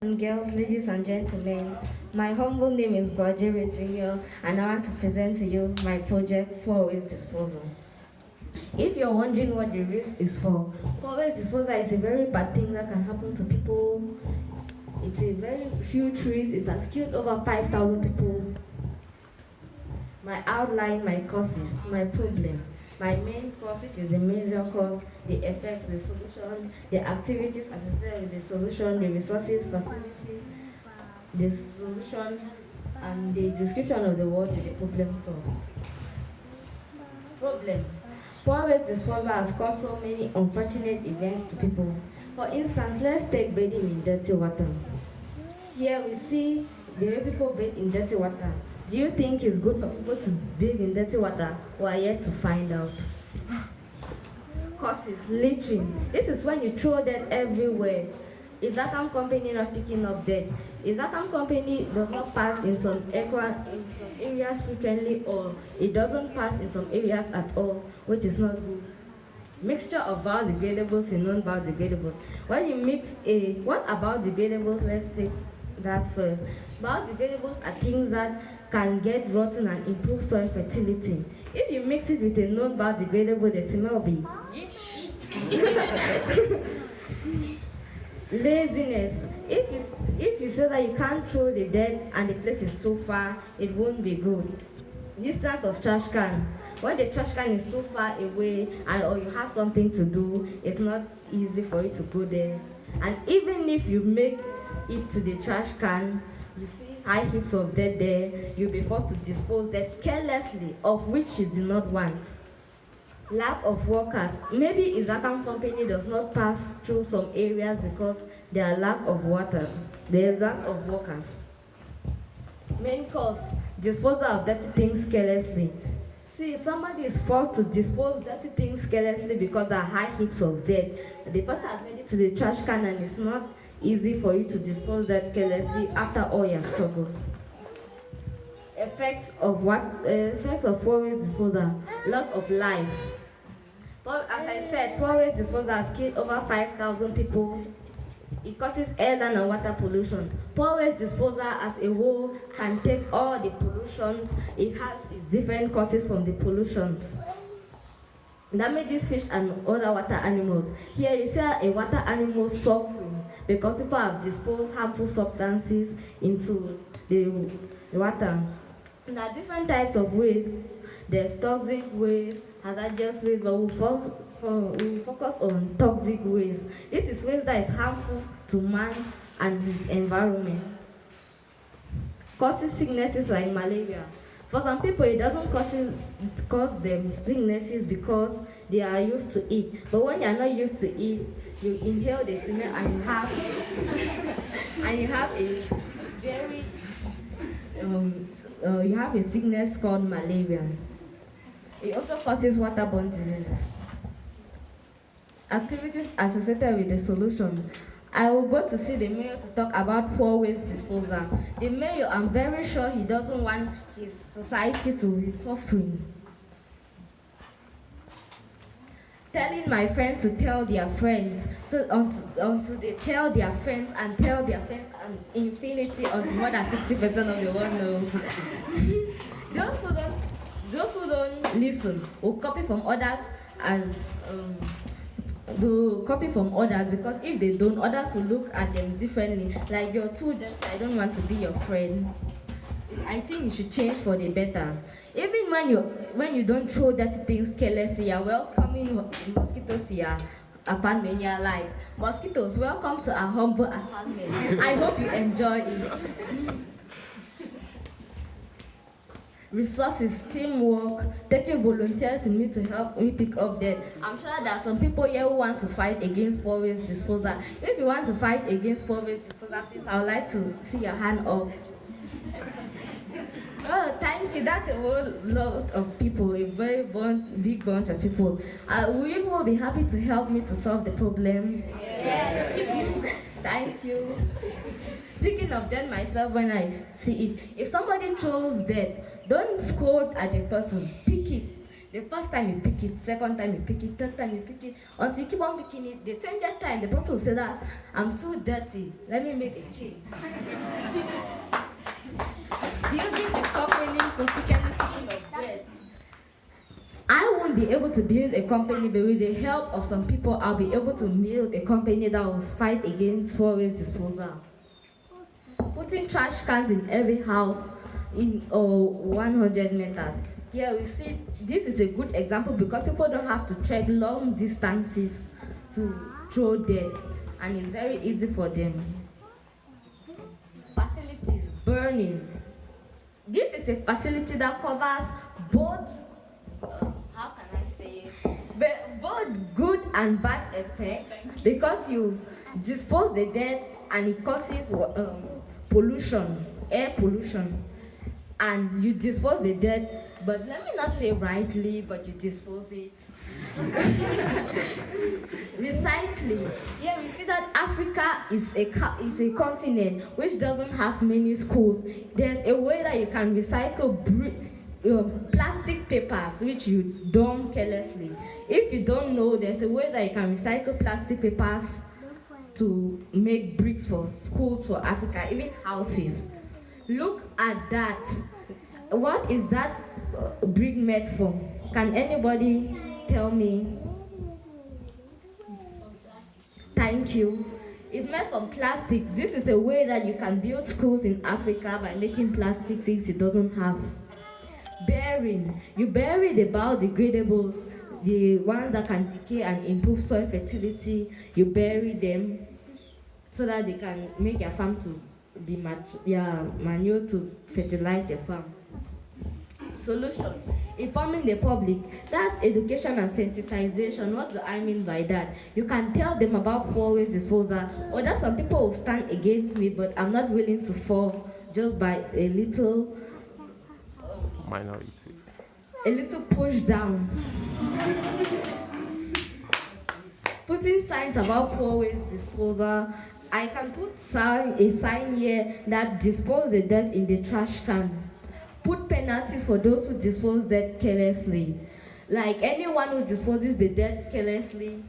And girls, ladies and gentlemen, my humble name is Ngwa Jerry Jr. and I want to present to you my project for waste disposal. If you're wondering what the risk is for waste disposal is a very bad thing that can happen to people. It's a very huge risk. It has killed over 5,000 people. My outline, my causes, my problem. My main cause, which is the major cause, the effects, the solution, the activities associated with the solution, the resources, facilities, the solution, and the description of the word the problem solved. Problem. Poor waste disposal has caused so many unfortunate events to people. For instance, let's take bathing in dirty water. Here we see the way people bathe in dirty water. Do you think it's good for people to bathe in dirty water? We are yet to find out. Causes, littering. This is when you throw dirt everywhere. Is that company not picking up dirt? Is that company does not pass in some areas frequently, or it doesn't pass in some areas at all, which is not good. Mixture of biodegradables and non-biodegradables. When you mix what about degradables? Let's take that first. Biodegradables are things that can get rotten and improve soil fertility. If you mix it with a non-biodegradable, the smell will be laziness. If you say that you can't throw the dirt and the place is too far, it won't be good. Distance of trash can. When the trash can is too far away or you have something to do, it's not easy for you to go there. And even if you make it to the trash can, you see high heaps of dirt there, you'll be forced to dispose that carelessly, of which you do not want. Lack of workers. Maybe Izakam company does not pass through some areas because there are lack of water. There is lack of workers. Main cause, disposal of dirty things carelessly. See, somebody is forced to dispose dirty things carelessly because there are high heaps of dirt. The person has made it to the trash can and it's not easy for you to dispose that carelessly after all your struggles. Effects of poor waste disposal. Loss of lives. But as I said, poor waste disposal has killed over 5,000 people. It causes air, land, and water pollution. Poor waste disposal as a whole can take all the pollution. It has its different causes from the pollution. Damages fish and other water animals. Here you see a water animal suffering because people have disposed harmful substances into the water. There are different types of waste. There's toxic waste, hazardous waste, but we focus on toxic waste. This is waste that is harmful to man and his environment. Causes sicknesses like malaria. For some people, it doesn't cause them sicknesses because they are used to it. But when you are not used to it, you inhale the smell and you have a very you have a sickness called malaria. It also causes waterborne diseases. Activities associated with the solution. I will go to see the mayor to talk about poor waste disposal. The mayor, I'm very sure he doesn't want his society to be suffering. Telling my friends to tell their friends, until they tell their friends and tell their friends and infinity until more than 60% of the world knows. Those who don't listen will copy from others and will copy from others, because if they don't, others will look at them differently. Like you're too dirty, I don't want to be your friend. I think you should change for the better. Even when you don't throw dirty things carelessly, you're welcoming mosquitoes to your apartment. You're like, mosquitoes, welcome to our humble apartment. I hope you enjoy it. Resources, teamwork, taking volunteers to me to help me pick up that. I'm sure there are some people here who want to fight against poor waste disposal. If you want to fight against poor waste disposal, please, I would like to see your hand up. Oh, thank you. That's a whole lot of people, a very big bunch of people. Will you all be happy to help me to solve the problem? Yes. Thank you. Thinking of that myself when I see it. If somebody throws that, don't scold at the person. Pick it. The first time you pick it, second time you pick it, third time you pick it, until you keep on picking it. The 20th time, the person will say that, I'm too dirty, let me make a change. Building a company practically picking up dirt. I won't be able to build a company, but with the help of some people, I'll be able to build a company that will fight against waste disposal. Putting trash cans in every house in 100 meters. Here we see this is a good example because people don't have to trek long distances to throw dirt, and it's very easy for them. Facilities, burning. This is a facility that covers both, how can I say it? But both good and bad effects because you dispose the dirt and it causes pollution, air pollution, and you dispose the dirt, but let me not say rightly, but you dispose it. Recycling. Yeah, we see that Africa is a continent which doesn't have many schools. There's a way that you can recycle plastic papers which you dump carelessly. If you don't know, there's a way that you can recycle plastic papers to make bricks for schools for Africa, even houses. Look at that. What is that brick made from? Can anybody tell me? Thank you. It's made from plastic. This is a way that you can build schools in Africa by making plastic things it doesn't have. Burying. You bury the biodegradables, the ones that can decay and improve soil fertility. You bury them so that they can make your farm to be manure to fertilize your farm. Solution. Informing the public. That's education and sensitization. What do I mean by that? You can tell them about poor waste disposal, or that some people will stand against me, but I'm not willing to fall just by a little minority. A little push down. Putting signs about poor waste disposal. I can put a sign here that dispose the dirt in the trash can. Put penalties for those who dispose dirt carelessly. Like anyone who disposes the dirt carelessly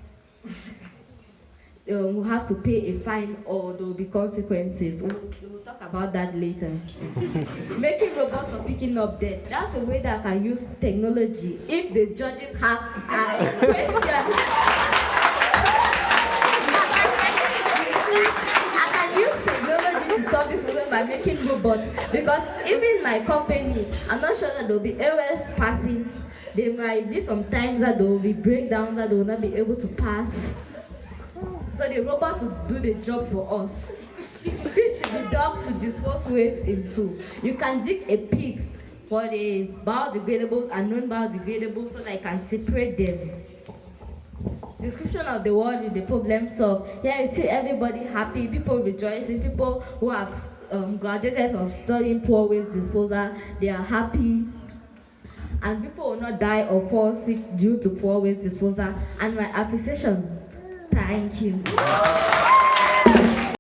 will have to pay a fine or there will be consequences. We'll talk about that later. Making robots for picking up dirt. That's a way that I can use technology. If the judges have a question, solve this problem by making robots, because even my company, I'm not sure that there will be errors passing. There might be some times that there will be breakdowns that they will not be able to pass. So the robot will do the job for us. Fish should be dug to dispose waste into. You can dig a pit for the biodegradables and non-biodegradables so that you can separate them. Description of the world is the problem solved. Here you see everybody happy, people rejoicing, people who have graduated from studying poor waste disposal, they are happy. And people will not die or fall sick due to poor waste disposal. And my appreciation, thank you.